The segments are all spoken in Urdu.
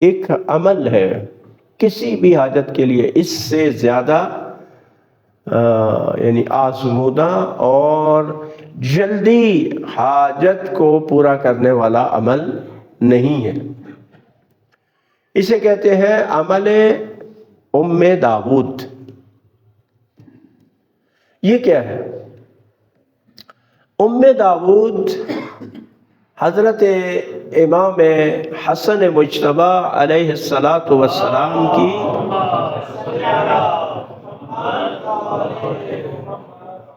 ایک عمل ہے کسی بھی حاجت کے لیے اس سے زیادہ یعنی آزمودہ اور جلدی حاجت کو پورا کرنے والا عمل نہیں ہے۔ اسے کہتے ہیں عمل ام داود۔ یہ کیا ہے؟ ام داود حضرت امام حسن مجتبی علیہ السلام کی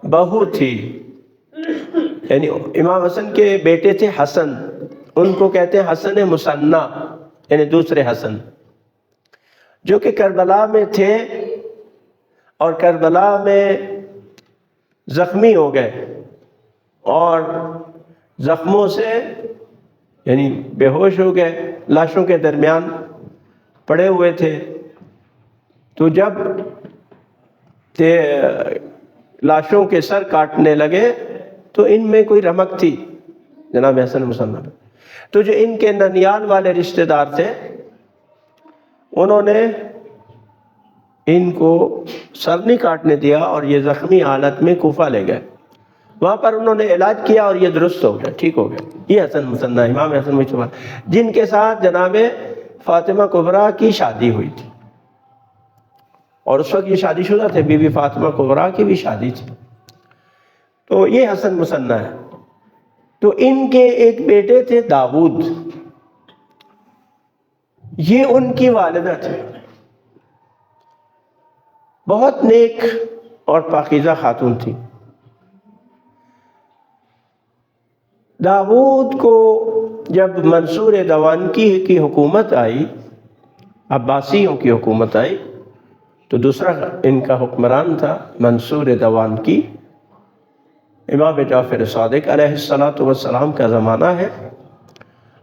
بہو تھی، یعنی امام حسن کے بیٹے تھے حسن، ان کو کہتے ہیں حسن مثنی، یعنی دوسرے حسن، جو کہ کربلا میں تھے اور کربلا میں زخمی ہو گئے اور زخموں سے یعنی بے ہوش ہو گئے، لاشوں کے درمیان پڑے ہوئے تھے۔ تو جب لاشوں کے سر کاٹنے لگے تو ان میں کوئی رمق تھی جناب حسن مثنی میں، تو جو ان کے ننیال والے رشتہ دار تھے انہوں نے ان کو سر نہیں کاٹنے دیا اور یہ زخمی حالت میں کوفہ لے گئے۔ وہاں پر انہوں نے علاج کیا اور یہ درست ہو گیا، ٹھیک ہو گیا۔ یہ حسن مثنی امام حسن مجتبی جن کے ساتھ جناب فاطمہ کبریٰ کی شادی ہوئی تھی، اور اس وقت یہ شادی شدہ تھے، بی بی فاطمہ کبریٰ کی بھی شادی تھی۔ تو یہ حسن مثنی ہے۔ تو ان کے ایک بیٹے تھے داود، یہ ان کی والدہ تھی، بہت نیک اور پاکیزہ خاتون تھی۔ داود کو جب منصور دوانکی کی حکومت آئی، عباسیوں کی حکومت آئی، تو دوسرا ان کا حکمران تھا منصور دوانکی، امام جعفر صادق علیہ السلام کا زمانہ ہے۔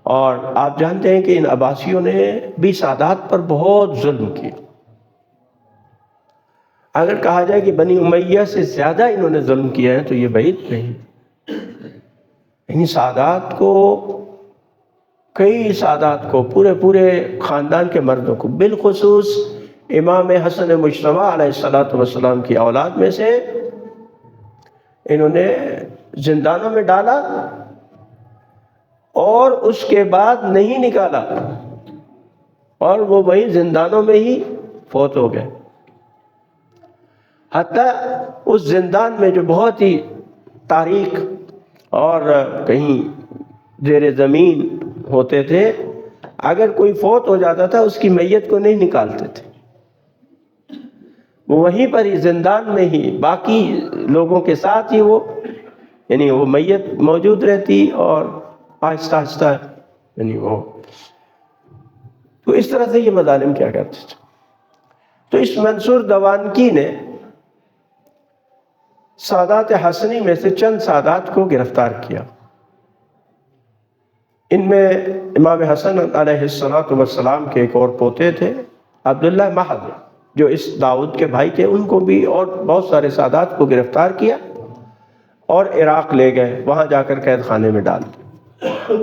اور آپ جانتے ہیں کہ ان عباسیوں نے بھی سادات پر بہت ظلم کیا۔ اگر کہا جائے کہ بنی امیہ سے زیادہ انہوں نے ظلم کیا ہے تو یہ بعید نہیں۔ یعنی سادات کو، کئی سادات کو، پورے خاندان کے مردوں کو، بالخصوص امام حسن مجتبی علیہ السلام کی اولاد میں سے انہوں نے زندانوں میں ڈالا اور اس کے بعد نہیں نکالا، اور وہ وہیں زندانوں میں ہی فوت ہو گئے۔ حتیٰ اس زندان میں جو بہت ہی تاریک اور کہیں زیر زمین ہوتے تھے، اگر کوئی فوت ہو جاتا تھا اس کی میت کو نہیں نکالتے تھے، وہ وہیں پر ہی زندان میں ہی باقی لوگوں کے ساتھ ہی وہ یعنی وہ میت موجود رہتی اور آہستہ آہستہ یعنی وہ تو اس طرح سے یہ مظالم کیا کرتے تھے۔ تو اس منصور دوانکی نے سادات حسنی میں سے چند سادات کو گرفتار کیا۔ ان میں امام حسن علیہ السلام کے ایک اور پوتے تھے عبداللہ محض، جو اس داؤد کے بھائی تھے، ان کو بھی اور بہت سارے سادات کو گرفتار کیا اور عراق لے گئے، وہاں جا کر قید خانے میں ڈال دیا۔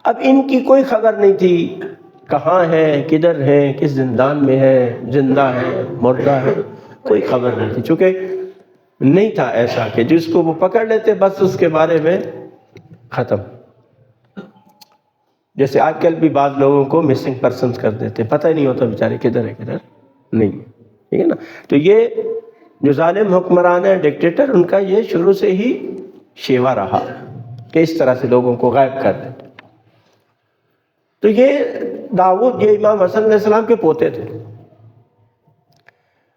اب ان کی کوئی خبر نہیں تھی کہاں ہے، کدھر ہے، کس زندان میں ہے، زندہ ہے، مردہ ہے، کوئی خبر نہیں تھی، چونکہ نہیں تھا ایسا کہ جس کو وہ پکڑ لیتے بس اس کے بارے میں ختم۔ جیسے آج کل بھی بعض لوگوں کو مسنگ پرسنز کر دیتے، پتہ ہی نہیں ہوتا بیچارے کدھر ہے کدھر نہیں ہے، ٹھیک ہے نا۔ تو یہ جو ظالم حکمران ہے، ڈکٹیٹر، ان کا یہ شروع سے ہی شیوا رہا کہ اس طرح سے لوگوں کو غائب کر دیتے۔ تو یہ داؤد، یہ امام حسن علیہ السلام کے پوتے تھے،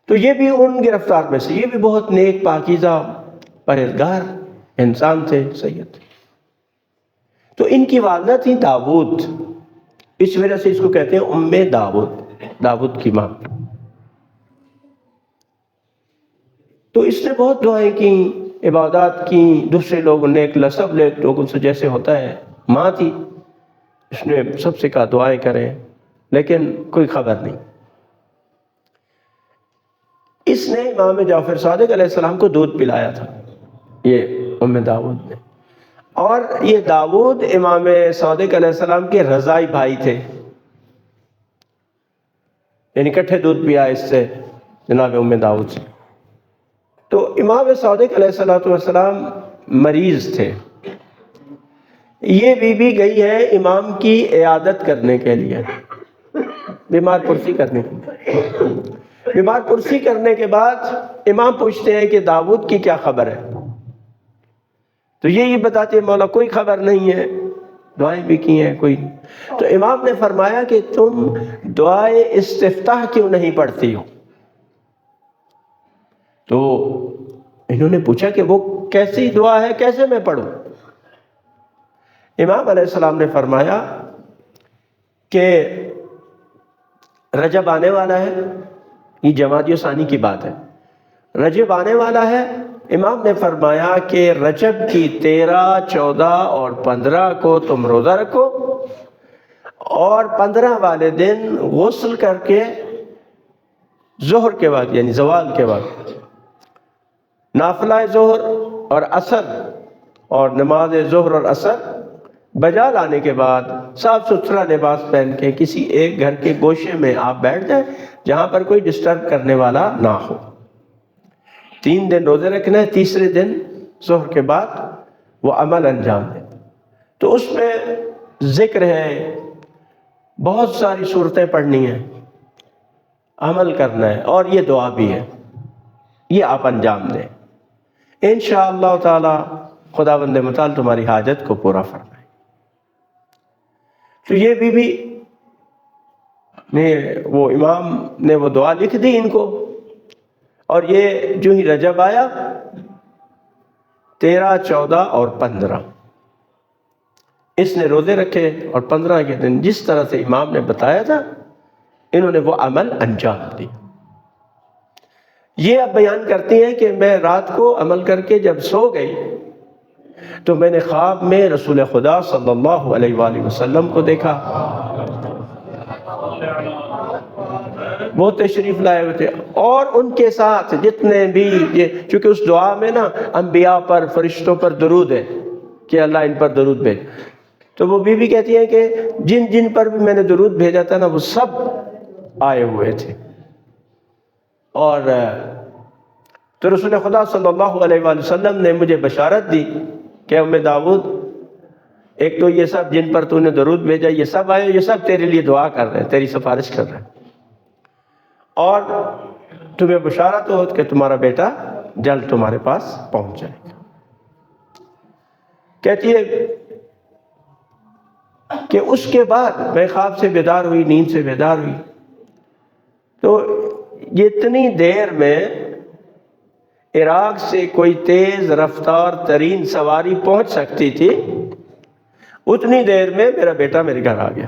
تو یہ بھی ان گرفتار میں سے، یہ بھی بہت نیک، پاکیزہ، پرہیزگار انسان تھے، سید تھے۔ تو ان کی والدہ تھی داود، اس وجہ سے اس کو کہتے ہیں ام داود، داود کی ماں۔ تو اس نے بہت دعائیں کی، عبادات کی، دوسرے لوگوں نے ایک لسب لوگوں سے جیسے ہوتا ہے، ماں تھی، اس نے سب سے کہا دعائیں کریں، لیکن کوئی خبر نہیں۔ اس نے امام جعفر صادق علیہ السلام کو دودھ پلایا تھا، یہ ام داود نے، اور یہ داود امام صادق علیہ السلام کے رضائی بھائی تھے، یعنی کٹھے دودھ پیا اس سے جناب ام داؤد سے۔ تو امام صادق علیہ الصلوۃ والسلام مریض تھے، یہ بی بی گئی ہے امام کی عیادت کرنے کے لیے، بیمار پرسی کرنے کے لیے۔ بیمار پرسی کرنے کے بعد امام پوچھتے ہیں کہ داؤد کی کیا خبر ہے؟ تو یہی بتاتے ہیں مولا کوئی خبر نہیں ہے، دعائیں بھی کی ہیں کوئی۔ تو امام نے فرمایا کہ تم دعائے استفتاح کیوں نہیں پڑھتی ہو؟ تو انہوں نے پوچھا کہ وہ کیسی دعا ہے، کیسے میں پڑھوں؟ امام علیہ السلام نے فرمایا کہ رجب آنے والا ہے، یہ جمادی ثانی کی بات ہے، رجب آنے والا ہے۔ امام نے فرمایا کہ رجب کی 13، 14 اور 15 کو تم روزہ رکھو، اور 15 والے دن غسل کر کے ظہر کے وقت یعنی زوال کے وقت نافلہ ظہر اور عصر اور نماز ظہر اور عصر بجا لانے کے بعد صاف ستھرا لباس پہن کے کسی ایک گھر کے گوشے میں آپ بیٹھ جائیں جہاں پر کوئی ڈسٹرب کرنے والا نہ ہو۔ 3 دن روزے رکھنا ہے، تیسرے دن ظہر کے بعد وہ عمل انجام دیں۔ تو اس میں ذکر ہے، بہت ساری صورتیں پڑھنی ہیں، عمل کرنا ہے، اور یہ دعا بھی ہے، یہ آپ انجام دیں، انشاءاللہ تعالی خداوند متعال تمہاری حاجت کو پورا فرمائے۔ تو یہ بی بی نے وہ امام نے وہ دعا لکھ دی ان کو، اور یہ جو ہی رجب آیا 13، 14 اور 15 اس نے روزے رکھے، اور 15 کے دن جس طرح سے امام نے بتایا تھا انہوں نے وہ عمل انجام دیا۔ یہ اب بیان کرتی ہیں کہ میں رات کو عمل کر کے جب سو گئی تو میں نے خواب میں رسول خدا صلی اللہ علیہ وآلہ وسلم کو دیکھا، وہ تشریف لائے ہوئے تھے، اور ان کے ساتھ جتنے بھی، چونکہ اس دعا میں نا انبیاء پر، فرشتوں پر درود ہے کہ اللہ ان پر درود بھیج، تو وہ بی بی کہتی ہے کہ جن جن پر بھی میں نے درود بھیجا تھا نا وہ سب آئے ہوئے تھے۔ اور تو رسول خدا صلی اللہ علیہ وآلہ وسلم نے مجھے بشارت دی کہ ام داؤد، ایک تو یہ سب جن پر تو نے درود بھیجا یہ سب آئے، یہ سب تیرے لیے دعا کر رہے ہیں، تیری سفارش کر رہے ہیں، اور تمہیں بشارت ہو کہ تمہارا بیٹا جلد تمہارے پاس پہنچ جائے گا۔ کہتی ہے کہ اس کے بعد میں خواب سے بیدار ہوئی، نیند سے بیدار ہوئی، تو یہ اتنی دیر میں عراق سے کوئی تیز رفتار ترین سواری پہنچ سکتی تھی، اتنی دیر میں میرا بیٹا میرے گھر آ گیا۔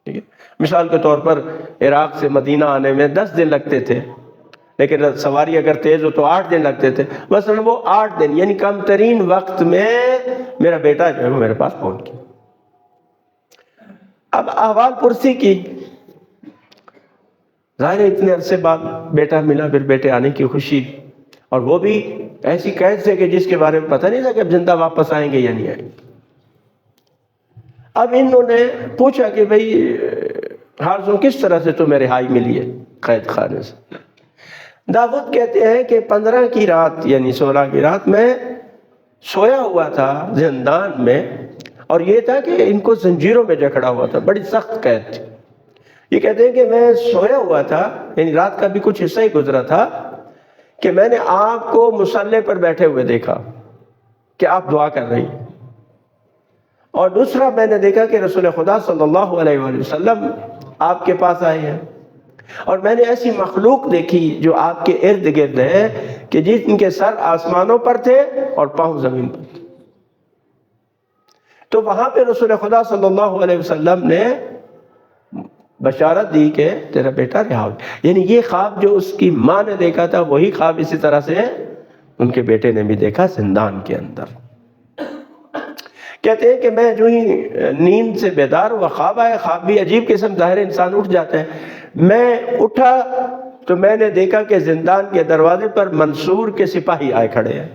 ٹھیک ہے، مثال کے طور پر عراق سے مدینہ آنے میں 10 دن لگتے تھے، لیکن سواری اگر تیز ہو تو 8 دن لگتے تھے، مثلا وہ 8 دن یعنی کم ترین وقت میں میرا بیٹا جو ہے وہ میرے پاس پہنچ گیا۔ اب احوال پرسی کی، ظاہر ہے اتنے عرصے بعد بیٹا ملا، پھر بیٹے آنے کی خوشی، اور وہ بھی ایسی قید سے کہ جس کے بارے میں پتہ نہیں تھا کہ اب زندہ واپس آئیں گے یا نہیں آئیں گے۔ اب انہوں نے پوچھا کہ بھئی حارثوں کس طرح سے تمہیں رہائی ملی ہے قید خانے سے؟ داؤد کہتے ہیں کہ 15 کی رات یعنی 16 کی رات میں سویا ہوا تھا زندان میں، اور یہ تھا کہ ان کو زنجیروں میں جکڑا ہوا تھا، بڑی سخت قید تھی۔ یہ کہتے ہیں کہ میں سویا ہوا تھا، یعنی رات کا بھی کچھ حصہ ہی گزرا تھا، کہ میں نے آپ کو مصلے پر بیٹھے ہوئے دیکھا کہ آپ دعا کر رہی ہیں، اور دوسرا میں نے دیکھا کہ رسول خدا صلی اللہ علیہ وآلہ وسلم آپ کے پاس آئے ہیں، اور میں نے ایسی مخلوق دیکھی جو آپ کے ارد گرد ہے کہ جن کے سر آسمانوں پر تھے اور پاؤں زمین پر تھے۔ تو وہاں پہ رسول خدا صلی اللہ علیہ وسلم نے بشارت دی کہ تیرا بیٹا رہا ہو، یعنی یہ خواب جو اس کی ماں نے دیکھا تھا وہی خواب اسی طرح سے ان کے بیٹے نے بھی دیکھا زندان کے اندر۔ کہتے ہیں کہ میں جو ہی نیند سے بیدار ہوا، خواب آیا، خواب بھی عجیب قسم، ظاہر انسان اٹھ جاتا ہے، میں اٹھا تو میں نے دیکھا کہ زندان کے دروازے پر منصور کے سپاہی آئے کھڑے ہیں،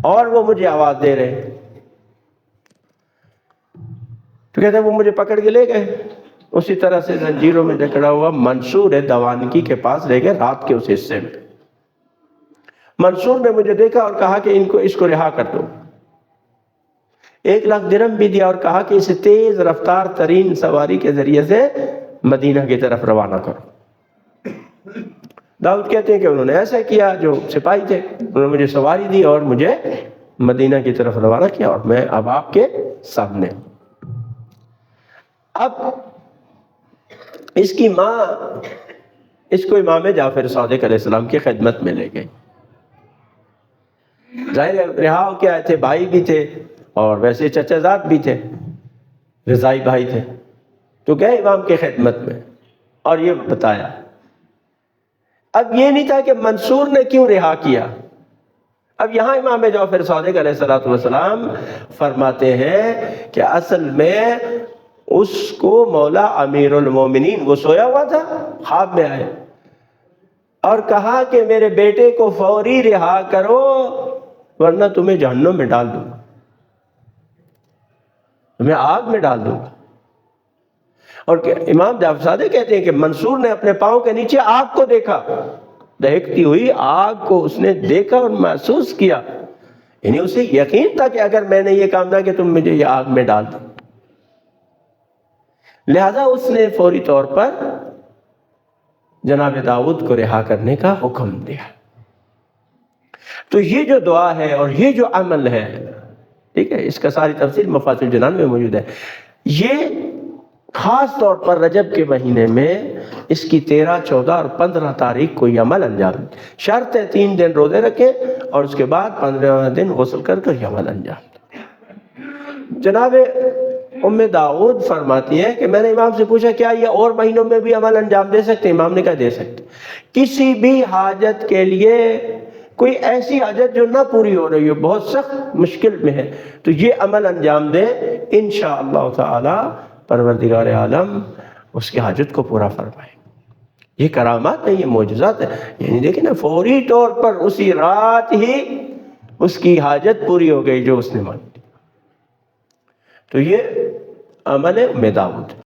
اور وہ مجھے آواز دے رہے ہیں۔ تو کہتے ہیں وہ مجھے پکڑ کے لے گئے، اسی طرح سے زنجیروں میں جکڑا ہوا منصور دوانکی کے پاس رہ گئے رات کے اس حصے میں. منصور نے مجھے دیکھا اور کہا کہ اس کو رہا کر دو. 1,00,000 درہم بھی دیا اور کہا کہ اسے تیز رفتار ترین سواری کے ذریعے سے مدینہ کی طرف روانہ کرو. داؤد کہتے ہیں کہ انہوں نے ایسا کیا، جو سپاہی تھے انہوں نے مجھے سواری دی اور مجھے مدینہ کی طرف روانہ کیا، اور میں اب آپ کے سامنے. اب اس کی ماں اس کو امام جعفر صادق علیہ السلام کی خدمت میں لے گئی. ظاہر ہے رہا ہو کے آئے تھے، بھائی بھی تھے اور ویسے چچا زاد بھی تھے، رضائی بھائی تھے، تو گئے امام کی خدمت میں اور یہ بتایا. اب یہ نہیں تھا کہ منصور نے کیوں رہا کیا. اب یہاں امام جعفر صادق علیہ السلام فرماتے ہیں کہ اصل میں اس کو مولا امیر المومنین، وہ سویا ہوا تھا، خواب میں آئے اور کہا کہ میرے بیٹے کو فوری رہا کرو ورنہ تمہیں جہنم میں ڈال دوں گا، تمہیں آگ میں ڈال دوں گا. اور امام جعفر صادق کہتے ہیں کہ منصور نے اپنے پاؤں کے نیچے آگ کو دیکھا، دہکتی ہوئی آگ کو اس نے دیکھا اور محسوس کیا، یعنی اسے یقین تھا کہ اگر میں نے یہ کام نہ کہ تم مجھے یہ آگ میں ڈال دو. لہذا اس نے فوری طور پر جناب داؤد کو رہا کرنے کا حکم دیا. تو یہ جو دعا ہے اور یہ جو عمل ہے، ٹھیک ہے، اس کا ساری تفصیل مفاتیح الجنان میں موجود ہے. یہ خاص طور پر رجب کے مہینے میں اس کی 13، 14 اور 15 تاریخ کو یہ عمل انجام دیں. شرط ہے 3 دن روزے رکھیں اور اس کے بعد 15 دن غسل کر یہ عمل انجام دیں. جناب ام داؤد فرماتی ہے کہ میں نے امام سے پوچھا کیا یہ اور مہینوں میں بھی عمل انجام دے سکتے؟ امام نے کہا دے سکتے. کسی بھی حاجت کے لیے، کوئی ایسی حاجت جو نہ پوری ہو رہی ہو، بہت سخت مشکل میں ہے، تو یہ عمل انجام دیں، انشاءاللہ تعالی پروردگار عالم اس کی حاجت کو پورا فرمائے. یہ کرامات نہیں، یہ معجزات ہیں. یعنی دیکھیں نا، فوری طور پر اسی رات ہی اس کی حاجت پوری ہو گئی جو اس نے مانگی. تو یہ عمل ام داؤد.